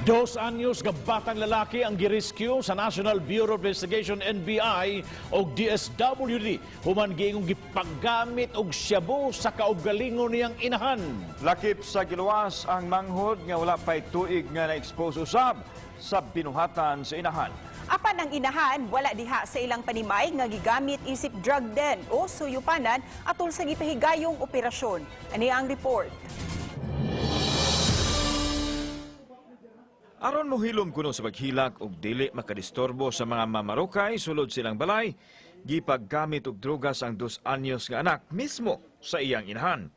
2 anyos nga batang lalaki ang girescue sa National Bureau of Investigation NBI o DSWD human giingong gipagamit og shabu sa kaugalingon niyang inahan. Lakip sa giluwas ang manghod nga wala pay tuig nga na-expose usab sa binuhatan sa inahan. Apan ang inahan, wala diha sa ilang panimay nga gigamit isip drug den o suyupanan atol sa gipahigayong operasyon. Ani ang report. Aron mohilum kuno sa paghilak og dili makadistorbo sa mga mamarokay sulod silang balay, gipagamit og drogas ang 2 anyos nga anak mismo sa iyang inahan.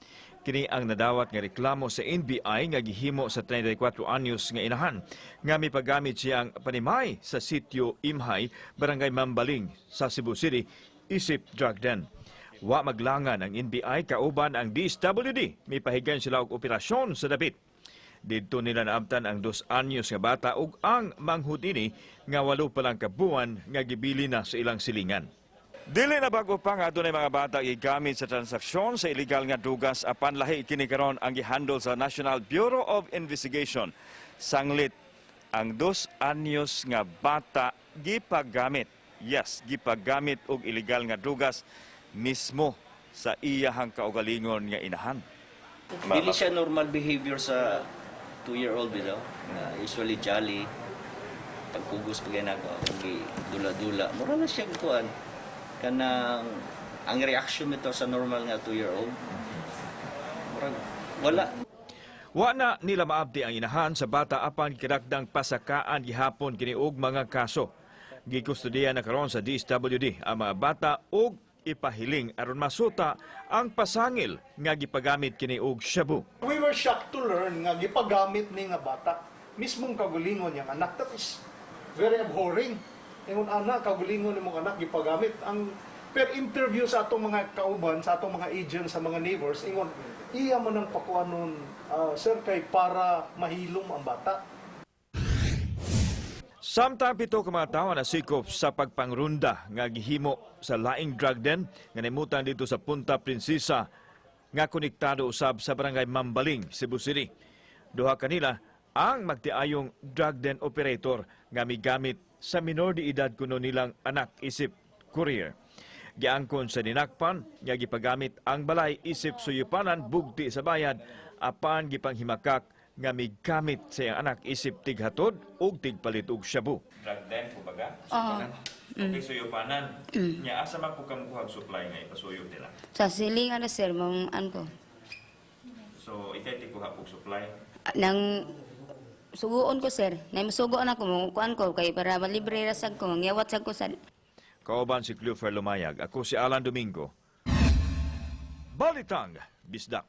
Kini ang nadawat nga reklamo sa NBI nga gihimo sa 34 anyos nga inahan nga mipagamit siyang panimay sa sitio Imhay, Barangay Mambaling sa Cebu City, isip drug den. Wa maglangan ang NBI kauban ang DSWD, mipahigan sila og operasyon sa dapit. Dito nila naabtan ang 2 anyos nga bata ug ang manghud ini nga 8 pa lang kabuan nga gibili na sa ilang silingan. Dili na bago pa nga adunay mga bata gigamit sa transaksyon sa illegal nga drugas apan lahi kini karon ang gihandle sa National Bureau of Investigation. Sanglit ang 2 anyos nga bata gipagamit. Yes, gipagamit og illegal nga drugas mismo sa iyahang kaugalingon nga inahan. Dili siya normal behavior sa 2-year-old bitaw, na usually jolly, pagkugos pa ginagawa, dula-dula. Mura na siya kuan. Kanang ang reaction nito sa normal nga 2-year-old. Mura, wala. Wa na nila maabdi ang inahan sa bata apan kinakdang pasakaan gihapon kini og mga kaso. Gikustudiya na karon sa DSWD ang mga bata og ipahiling aron masuta ang pasangil nga gipagamit kini og shabu. We were shocked to learn nga gipagamit ni nga bata mismong kagulingon yang anak. That is very abhorring. Ingon anak kagulingon nimong anak gipagamit ang per interview sa atong mga kauban, sa atong mga agents, sa mga neighbors, ingon iya man ang pakuanon sir kay para mahilom ang bata. Samtang 7 ka mga tawo na sikop sa pagpangrunda nga gihimo sa laing drug den nga nimutan dito sa Punta Prinsesa nga konektado usab sa Barangay Mambaling, Cebu City. Duha kanila ang magtiayong drug den operator nga migamit sa minor de edad kuno nilang anak isip courier. Giangkon sa dinakpan nga gipagamit ang balay isip suyupanan bugti sa bayad apan gipanghimakak nga migamit sa iyang anak isip tighatod ug tigpalit og shabu. Drug den kumbaga? Okay, suyupanan. Nya asa man po kamukuha supply nga ipasuyop nila? Sa silingan na sir, mong ko. So ikay tikuha og supply? Nang suguon ko sir, na masuguon ako mong kuan ko kay para malibre rasag ko, mangyawat sag ko sa. Kauban si Cleofer Lumayag, ako si Alan Domingo. Balitang Bisdak.